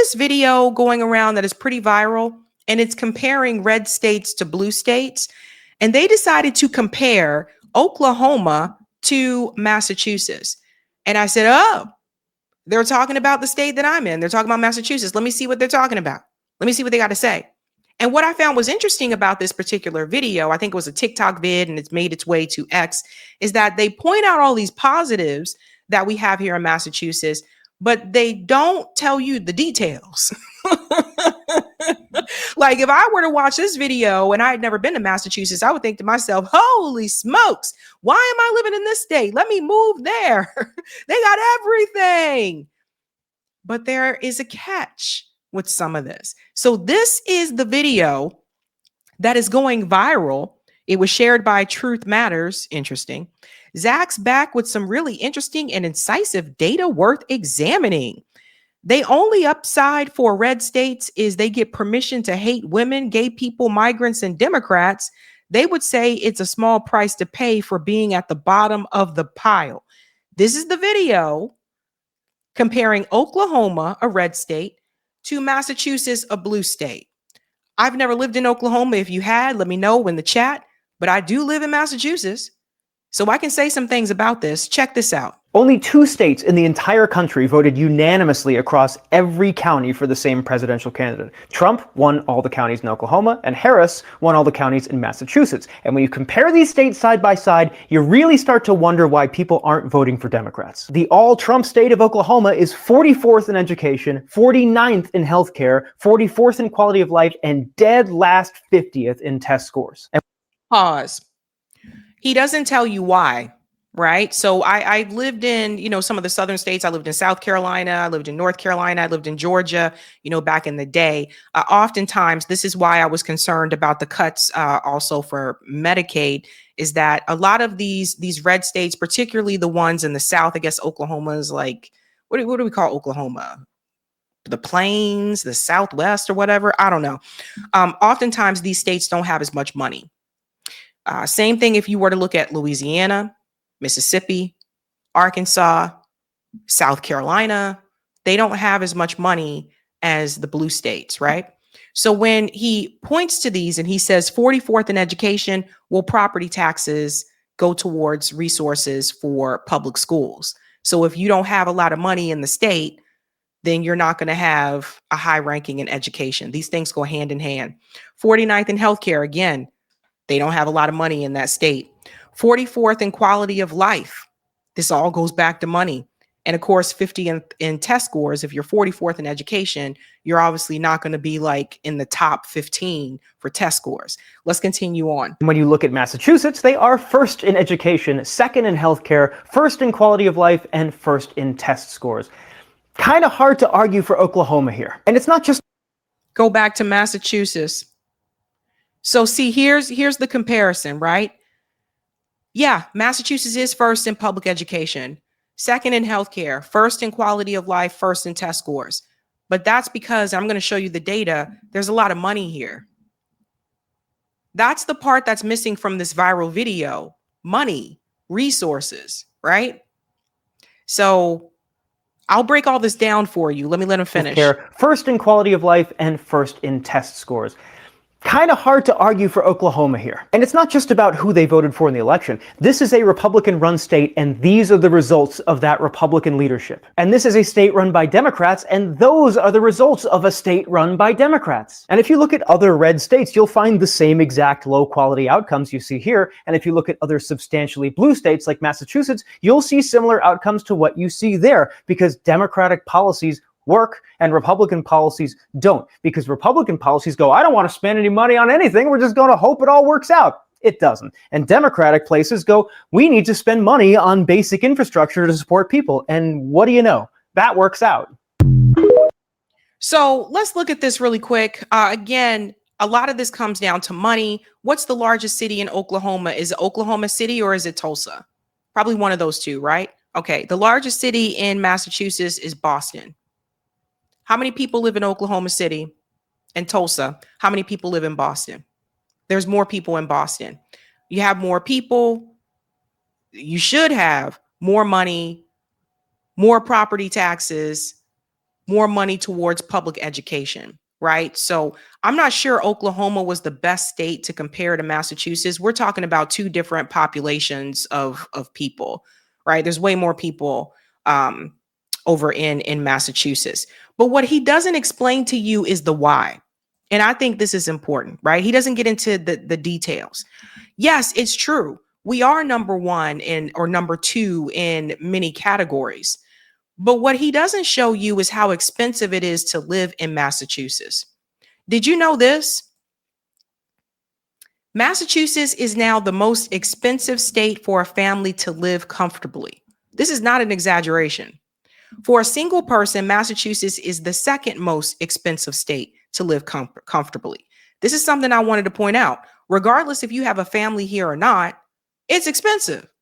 this video going around that is pretty viral, and it's comparing red states to blue states. And they decided to compare Oklahoma to Massachusetts. And I said, oh, they're talking about the state that I'm in. They're talking about Massachusetts. Let me see what they're talking about. Let me see what they got to say. And what I found was interesting about this particular video, I think it was a TikTok vid and it's made its way to X, is that they point out all these positives that we have here in Massachusetts, but they don't tell you the details. Like if I were to watch this video and I had never been to Massachusetts, I would think to myself, holy smokes, why am I living in this state? Let me move there. They got everything. But there is a catch with some of this. So this is the video that is going viral. It was shared by Truth Matters. Interesting. Zach's back with some really interesting and incisive data worth examining. The only upside for red states is they get permission to hate women, gay people, migrants, and Democrats. They would say it's a small price to pay for being at the bottom of the pile. This is the video comparing Oklahoma, a red state, to Massachusetts, a blue state. I've never lived in Oklahoma. If you had, let me know in the chat. But I do live in Massachusetts, so I can say some things about this. Check this out. Only 2 states in the entire country voted unanimously across every county for the same presidential candidate. Trump won all the counties in Oklahoma, and Harris won all the counties in Massachusetts. And when you compare these states side by side, you really start to wonder why people aren't voting for Democrats. The all-Trump state of Oklahoma is 44th in education, 49th in healthcare, 44th in quality of life, and dead last 50th in test scores. Pause. He doesn't tell you why. Right. So I lived in, some of the southern states. I lived in South Carolina. I lived in North Carolina. I lived in Georgia, back in the day. Oftentimes, this is why I was concerned about the cuts also for Medicaid, is that a lot of these red states, particularly the ones in the South, I guess Oklahoma is like, what do we call Oklahoma? The Plains, the Southwest or whatever. I don't know. Oftentimes, these states don't have as much money. Same thing if you were to look at Louisiana, Mississippi, Arkansas, South Carolina, they don't have as much money as the blue states, right? So when he points to these and he says 44th in education, will property taxes go towards resources for public schools? So if you don't have a lot of money in the state, then you're not going to have a high ranking in education. These things go hand in hand. 49th in healthcare, again, they don't have a lot of money in that state. 44th in quality of life. This all goes back to money. And of course, 50th in test scores. If you're 44th in education, you're obviously not going to be like in the top 15 for test scores. Let's continue on. When you look at Massachusetts, they are first in education, second in healthcare, first in quality of life, and first in test scores. Kind of hard to argue for Oklahoma here. And it's not just... Go back to Massachusetts. So see, here's the comparison, right? Yeah, Massachusetts is first in public education, second in healthcare, first in quality of life, first in test scores. But that's because, I'm going to show you the data, there's a lot of money here. That's the part that's missing from this viral video. Money, resources, right? So I'll break all this down for you. Let him finish. First in quality of life and first in test scores. Kind of hard to argue for Oklahoma here. And it's not just about who they voted for in the election. This is a Republican-run state, and these are the results of that Republican leadership. And this is a state run by Democrats, and those are the results of a state run by Democrats. And if you look at other red states, you'll find the same exact low-quality outcomes you see here. And if you look at other substantially blue states like Massachusetts, you'll see similar outcomes to what you see there, because Democratic policies work and Republican policies don't, because Republican policies go, I don't want to spend any money on anything. We're just going to hope it all works out. It doesn't. And Democratic places go, we need to spend money on basic infrastructure to support people. And what do you know? That works out. So let's look at this really quick. Again, a lot of this comes down to money. What's the largest city in Oklahoma? Is it Oklahoma City or is it Tulsa? Probably one of those two, right? Okay. The largest city in Massachusetts is Boston. How many people live in Oklahoma City and Tulsa? How many people live in Boston? There's more people in Boston. You have more people. You should have more money, more property taxes, more money towards public education, right? So I'm not sure Oklahoma was the best state to compare to Massachusetts. We're talking about two different populations of people, right? There's way more people over in Massachusetts. But what he doesn't explain to you is the why. And I think this is important, right? He doesn't get into the details. Yes, it's true. We are number one in or number two in many categories. But what he doesn't show you is how expensive it is to live in Massachusetts. Did you know this? Massachusetts is now the most expensive state for a family to live comfortably. This is not an exaggeration. For a single person, Massachusetts is the second most expensive state to live comfortably. This is something I wanted to point out. Regardless if you have a family here or not, it's expensive.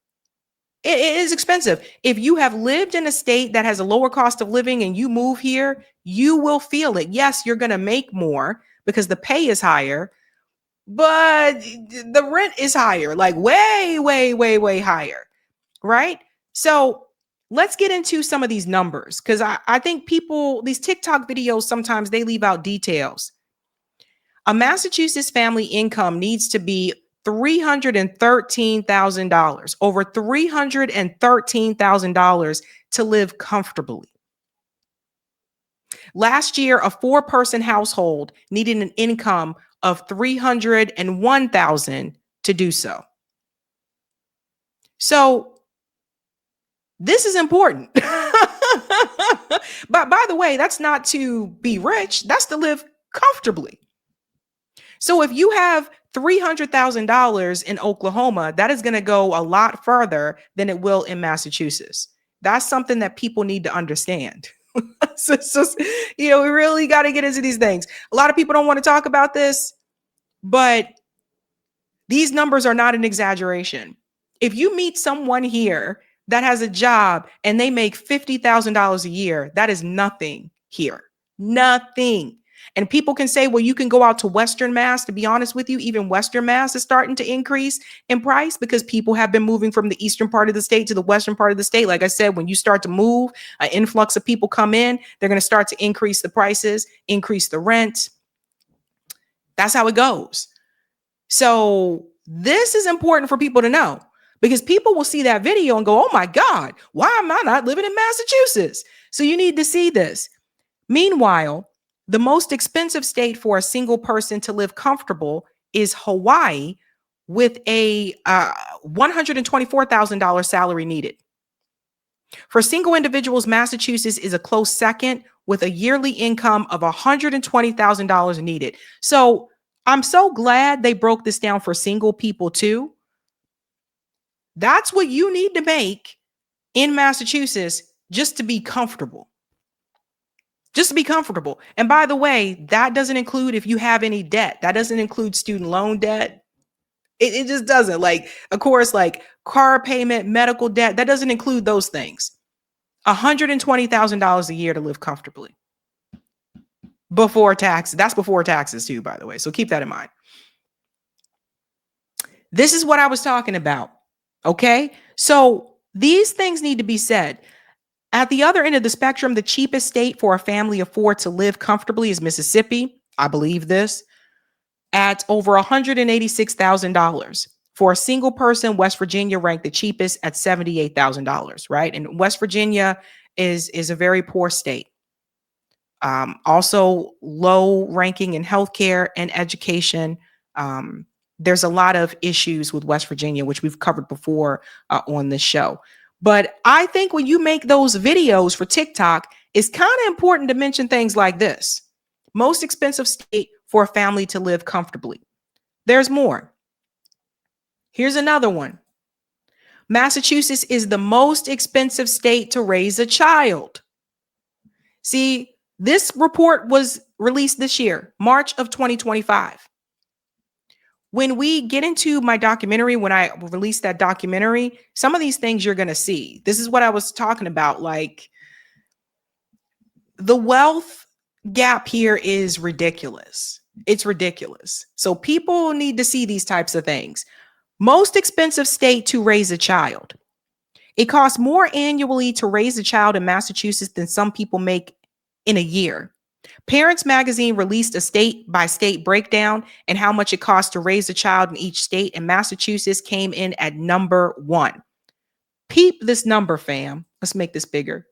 It is expensive. If you have lived in a state that has a lower cost of living and you move here, you will feel it. Yes, you're going to make more because the pay is higher, but the rent is higher, like way, way, way, way higher, right? So let's get into some of these numbers because I think people, these TikTok videos, sometimes they leave out details. A Massachusetts family income needs to be $313,000, over $313,000 to live comfortably. Last year, a four-person household needed an income of $301,000 to do so. So this is important. But by the way, that's not to be rich, that's to live comfortably. So if you have $300,000 in Oklahoma, that is going to go a lot further than it will in Massachusetts. That's something that people need to understand. So it's just, we really got to get into these things. A lot of people don't want to talk about this, but these numbers are not an exaggeration. If you meet someone here that has a job and they make $50,000 a year, that is nothing here. Nothing. And people can say, well, you can go out to Western Mass. To be honest with you, even Western Mass is starting to increase in price because people have been moving from the eastern part of the state to the western part of the state. Like I said, when you start to move, an influx of people come in, they're going to start to increase the prices, increase the rent. That's how it goes. So this is important for people to know because people will see that video and go, oh my God, why am I not living in Massachusetts? So you need to see this. Meanwhile, the most expensive state for a single person to live comfortable is Hawaii with a $124,000 salary needed. For single individuals, Massachusetts is a close second with a yearly income of $120,000 needed. So I'm so glad they broke this down for single people too. That's what you need to make in Massachusetts just to be comfortable. Just to be comfortable. And by the way, that doesn't include if you have any debt. That doesn't include student loan debt. It just doesn't. Like, of course, like car payment, medical debt, that doesn't include those things. $120,000 a year to live comfortably. Before tax. That's before taxes too, by the way. So keep that in mind. This is what I was talking about. Okay. So these things need to be said. At the other end of the spectrum, the cheapest state for a family of four to live comfortably is Mississippi. I believe this. At over $186,000. For a single person, West Virginia ranked the cheapest at $78,000, right? And West Virginia is a very poor state. Also low ranking in healthcare and education. There's a lot of issues with West Virginia, which we've covered before on this show. But I think when you make those videos for TikTok, it's kind of important to mention things like this. Most expensive state for a family to live comfortably. There's more. Here's another one. Massachusetts is the most expensive state to raise a child. See, this report was released this year, March of 2025. When we get into my documentary, when I release that documentary, some of these things you're going to see. This is what I was talking about. Like, the wealth gap here is ridiculous. It's ridiculous. So people need to see these types of things. Most expensive state to raise a child. It costs more annually to raise a child in Massachusetts than some people make in a year. Parents Magazine released a state by state breakdown and how much it costs to raise a child in each state, and Massachusetts came in at number 1. Peep this number, fam. Let's make this bigger.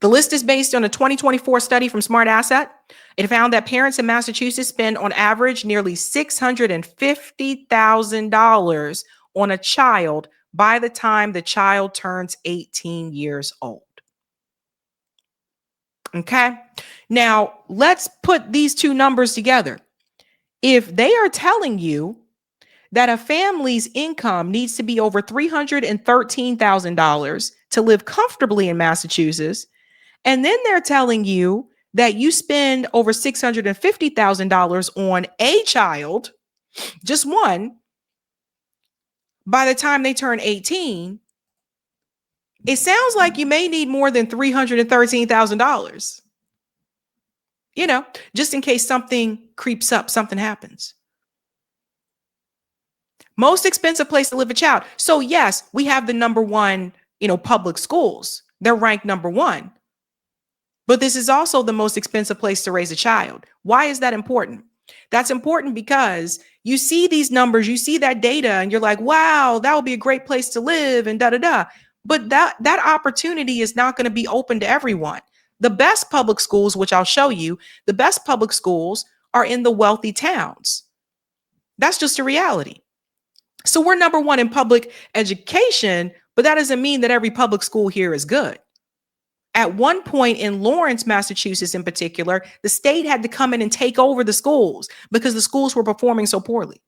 The list is based on a 2024 study from Smart Asset. It found that parents in Massachusetts spend on average nearly $650,000 on a child by the time the child turns 18 years old. Okay. Now, let's put these two numbers together. If they are telling you that a family's income needs to be over $313,000 to live comfortably in Massachusetts, and then they're telling you that you spend over $650,000 on a child, just one, by the time they turn 18, it sounds like you may need more than $313,000. Just in case something creeps up, something happens. Most expensive place to live a child. So yes, we have the number 1, public schools. They're ranked number 1. But this is also the most expensive place to raise a child. Why is that important? That's important because you see these numbers, you see that data, and you're like, wow, that would be a great place to live and da-da-da. But that opportunity is not going to be open to everyone. The best public schools, which I'll show you, the best public schools are in the wealthy towns. That's just a reality. So we're number 1 in public education, but that doesn't mean that every public school here is good. At one point in Lawrence, Massachusetts in particular, the state had to come in and take over the schools because the schools were performing so poorly.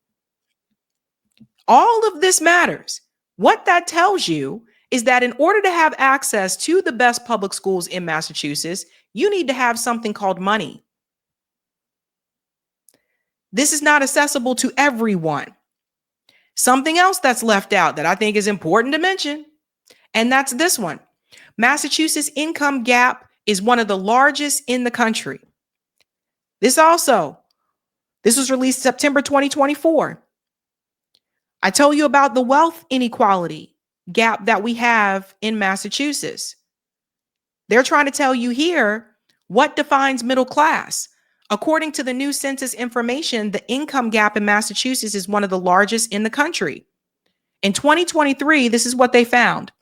All of this matters. What that tells you is that in order to have access to the best public schools in Massachusetts, you need to have something called money. This is not accessible to everyone. Something else that's left out that I think is important to mention, and that's this one. Massachusetts income gap is one of the largest in the country. This was released September 2024. I told you about the wealth inequality gap that we have in Massachusetts. They're trying to tell you here what defines middle class. According to the new census information, the income gap in Massachusetts is one of the largest in the country. In 2023, this is what they found.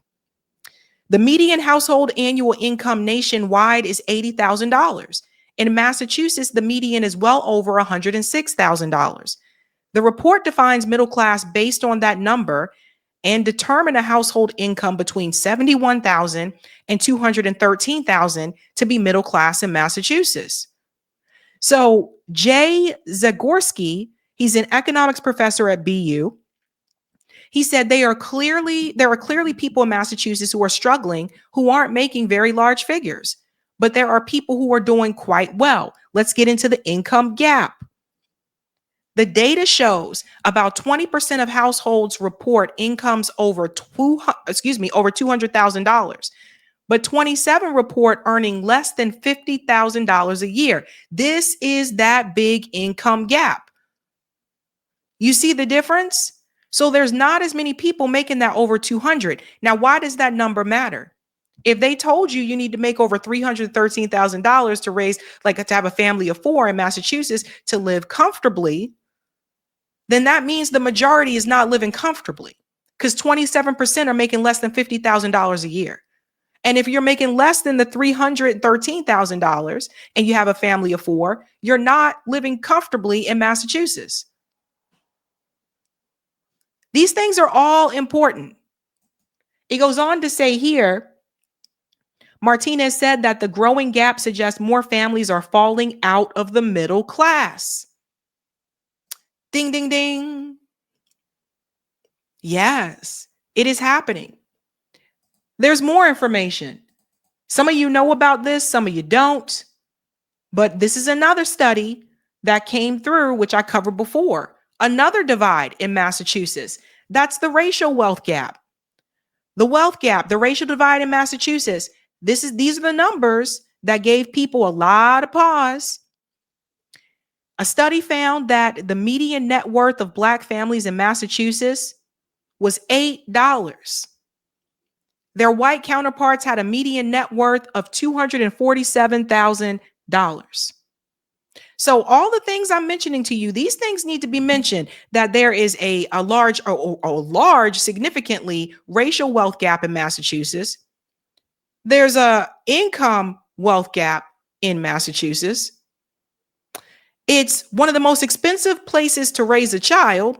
The median household annual income nationwide is $80,000. In Massachusetts, the median is well over $106,000. The report defines middle class based on that number and determine a household income between $71,000 and $213,000 to be middle class in Massachusetts. So Jay Zagorski, he's an economics professor at BU. He said there are clearly people in Massachusetts who are struggling, who aren't making very large figures, but there are people who are doing quite well. Let's get into the income gap. The data shows about 20% of households report incomes over $200,000, but 27 report earning less than $50,000 a year. This is that big income gap. You see the difference? So there's not as many people making that over 200. Now, why does that number matter? If they told you you need to make over $313,000 to raise, to have a family of 4 in Massachusetts to live comfortably, then that means the majority is not living comfortably because 27% are making less than $50,000 a year. And if you're making less than the $313,000 and you have a family of 4, you're not living comfortably in Massachusetts. These things are all important. It goes on to say here, Martinez said that the growing gap suggests more families are falling out of the middle class. Ding, ding, ding. Yes, it is happening. There's more information. Some of you know about this, some of you don't. But this is another study that came through, which I covered before. Another divide in Massachusetts. That's the racial wealth gap. The wealth gap, the racial divide in Massachusetts. These are the numbers that gave people a lot of pause. A study found that the median net worth of Black families in Massachusetts was $8. Their white counterparts had a median net worth of $247,000. So all the things I'm mentioning to you, these things need to be mentioned, that there is a large, significantly racial wealth gap in Massachusetts. There's a income wealth gap in Massachusetts. It's one of the most expensive places to raise a child.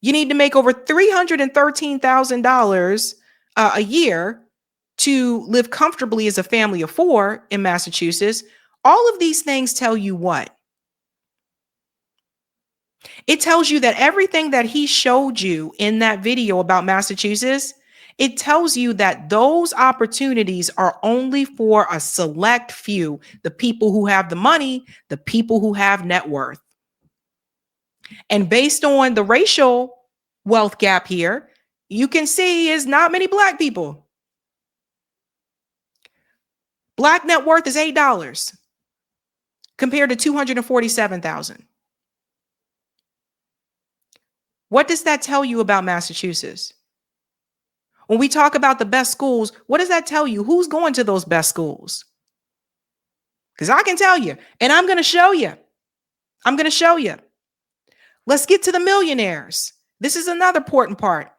You need to make over $313,000 a year to live comfortably as a family of four in Massachusetts. All of these things tell you what? It tells you that everything that he showed you in that video about Massachusetts, it tells you that those opportunities are only for a select few, the people who have the money, the people who have net worth. And based on the racial wealth gap here, you can see is not many Black people. Black net worth is $8 compared to $247,000. What does that tell you about Massachusetts? When we talk about the best schools, what does that tell you? Who's going to those best schools? Because I can tell you, and I'm going to show you. I'm going to show you. Let's get to the millionaires. This is another important part.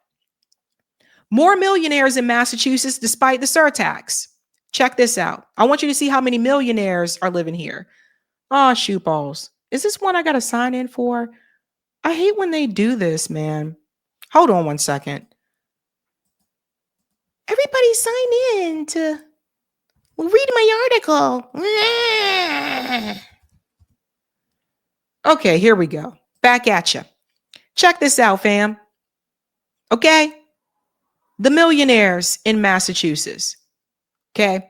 More millionaires in Massachusetts despite the surtax. Check this out. I want you to see how many millionaires are living here. Oh, shoot balls. Is this one I got to sign in for? I hate when they do this, man. Hold on one second. Everybody sign in to read my article. Okay, here we go. Back at you. Check this out, fam. Okay? The millionaires in Massachusetts. Okay?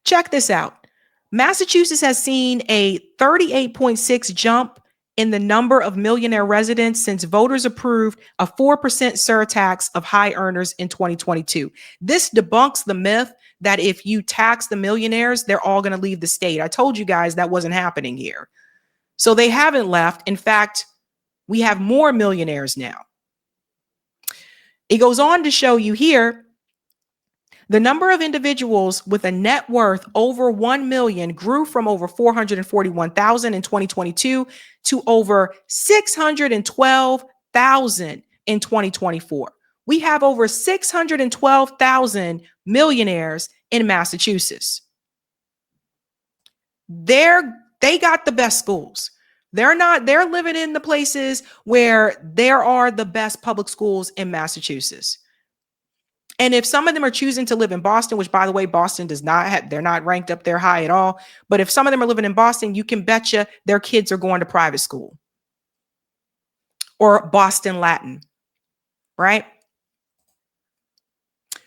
Check this out. Massachusetts has seen a 38.6 jump in the number of millionaire residents since voters approved a 4% surtax of high earners in 2022. This debunks the myth that if you tax the millionaires, they're all going to leave the state. I told you guys that wasn't happening here. So they haven't left. In fact, we have more millionaires now. It goes on to show you here the number of individuals with a net worth over 1 million grew from over 441,000 in 2022 to over 612,000 in 2024. We have over 612,000 millionaires in Massachusetts. They got the best schools. They're living in the places where there are the best public schools in Massachusetts. And if some of them are choosing to live in Boston, which by the way, Boston does not have, they're not ranked up there high at all. But if some of them are living in Boston, you can betcha their kids are going to private school or Boston Latin, right?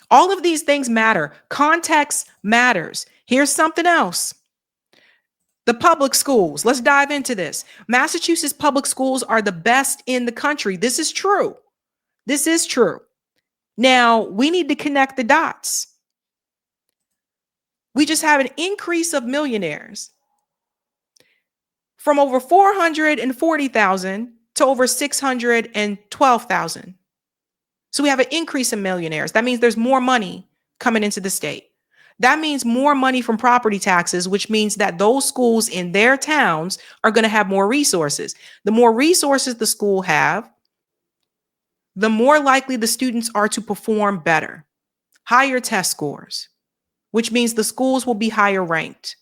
All of these things matter. Context matters. Here's something else. The public schools. Let's dive into this. Massachusetts public schools are the best in the country. This is true. This is true. Now, we need to connect the dots. We just have an increase of millionaires from over 440,000 to over 612,000. So we have an increase in millionaires. That means there's more money coming into the state. That means more money from property taxes, which means that those schools in their towns are going to have more resources. The more resources the school have, the more likely the students are to perform better, higher test scores, which means the schools will be higher ranked.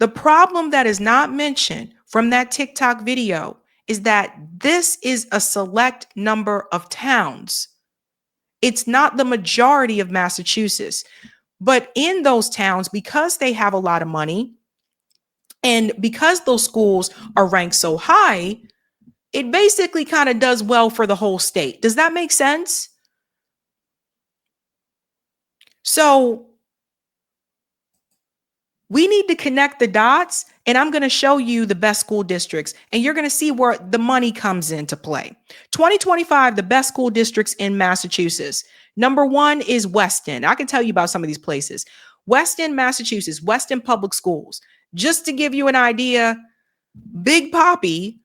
The problem that is not mentioned from that TikTok video is that this is a select number of towns. It's not the majority of Massachusetts, but in those towns, because they have a lot of money and because those schools are ranked so high, it basically kind of does well for the whole state. Does that make sense? So we need to connect the dots, and I'm going to show you the best school districts, and you're going to see where the money comes into play. 2025, the best school districts in Massachusetts. Number one is Weston. I can tell you about some of these places. Weston, Massachusetts, Weston Public Schools. Just to give you an idea, Big Papi,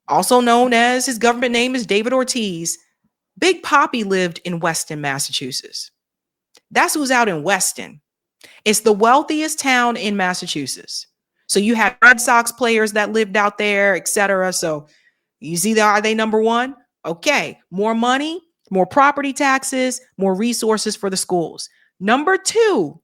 also known as his government name is David Ortiz. Big Poppy lived in Weston, Massachusetts. That's who's out in Weston. It's the wealthiest town in Massachusetts. So you have Red Sox players that lived out there, etc. So you see, are they number one? Okay, more money, more property taxes, more resources for the schools. Number two,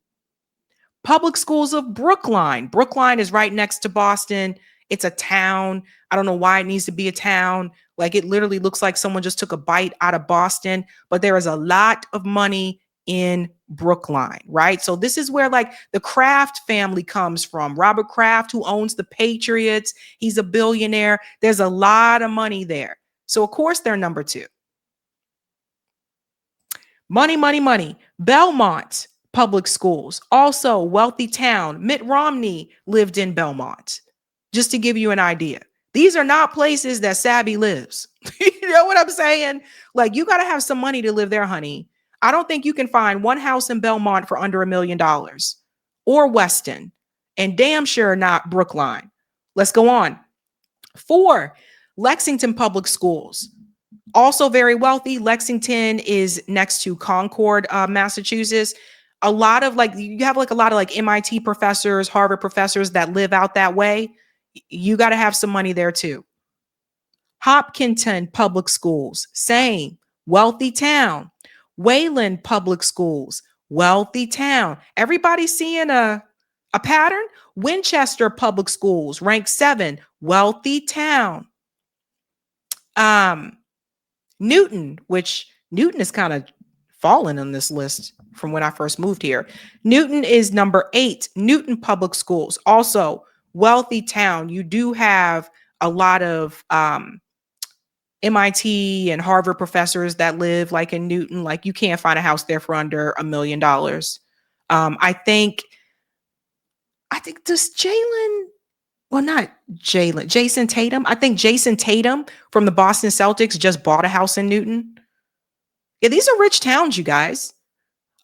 public schools of Brookline. Brookline is right next to Boston. It's a town. I don't know why it needs to be a town. Like, it literally looks like someone just took a bite out of Boston, but there is a lot of money in Brookline, right? So this is where like the Kraft family comes from. Robert Kraft, who owns the Patriots, he's a billionaire. There's a lot of money there. So of course they're number two. Money, money, money. Belmont public schools, also wealthy town. Mitt Romney lived in Belmont, just to give you an idea. These are not places that Sabby lives. You know what I'm saying? Like, you got to have some money to live there, honey. I don't think you can find one house in Belmont for under $1 million, or Weston, and damn sure not Brookline. Let's go on. 4, Lexington public schools. Also very wealthy. Lexington is next to Concord, Massachusetts. A lot of like, you have like a lot of like MIT professors, Harvard professors that live out that way. You got to have some money there too. Hopkinton public schools, same, wealthy town. Wayland public schools, wealthy town. Everybody seeing a pattern? Winchester public schools, rank 7, wealthy town. Newton, which Newton is kind of fallen on this list from when I first moved here. Newton is number 8. Newton public schools, also wealthy town. You do have a lot of MIT and Harvard professors that live like in Newton. Like, you can't find a house there for under $1 million. I think does Jalen, well, not Jalen, Jason Tatum. I think Jason Tatum from the Boston Celtics just bought a house in Newton. Yeah, these are rich towns, you guys.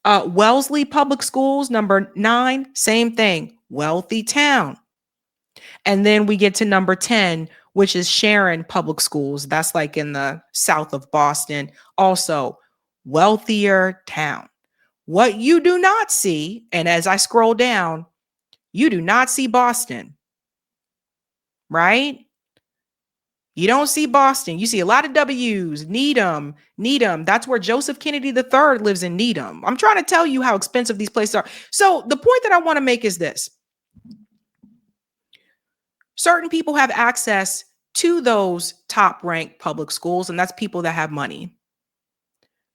Wellesley Public Schools, number 9, same thing, wealthy town. And then we get to number 10, which is Sharon Public Schools. That's like in the south of Boston. Also, wealthier town. What you do not see, and as I scroll down, you do not see Boston, right? You don't see Boston. You see a lot of W's. Needham. That's where Joseph Kennedy III lives, in Needham. I'm trying to tell you how expensive these places are. So the point that I want to make is this. Certain people have access to those top ranked public schools, and that's people that have money.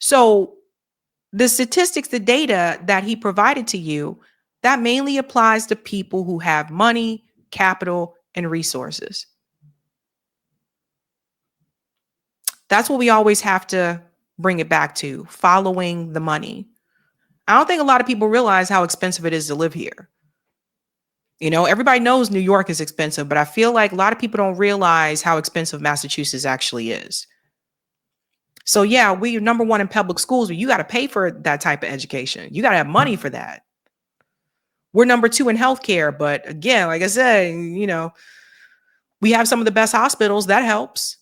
So the statistics, the data that he provided to you, that mainly applies to people who have money, capital, and resources. That's what we always have to bring it back to, following the money. I don't think a lot of people realize how expensive it is to live here. You know, everybody knows New York is expensive, but I feel like a lot of people don't realize how expensive Massachusetts actually is. So yeah, we're number 1 in public schools, but you got to pay for that type of education. You got to have money for that. We're number 2 in healthcare, but again, like I said, you know, we have some of the best hospitals. That helps.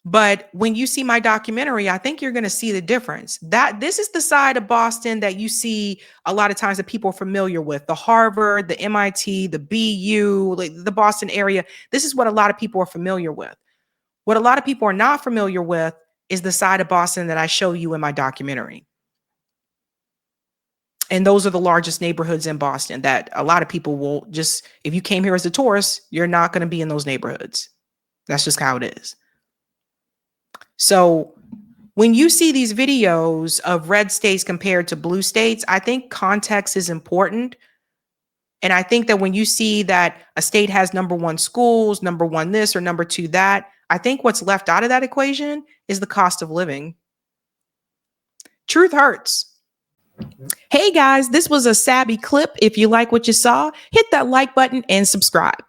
But when you see my documentary, I think you're going to see the difference. That this is the side of Boston that you see a lot of times that people are familiar with. The Harvard, the MIT, the BU, like the Boston area. This is what a lot of people are familiar with. What a lot of people are not familiar with is the side of Boston that I show you in my documentary. And those are the largest neighborhoods in Boston that a lot of people will just, if you came here as a tourist, you're not going to be in those neighborhoods. That's just how it is. So when you see these videos of red states compared to blue states, I think context is important. And I think that when you see that a state has number 1 schools, number 1 this or number 2 that, I think what's left out of that equation is the cost of living. Truth hurts. Hey guys, this was a Sabby clip. If you like what you saw, hit that like button and subscribe.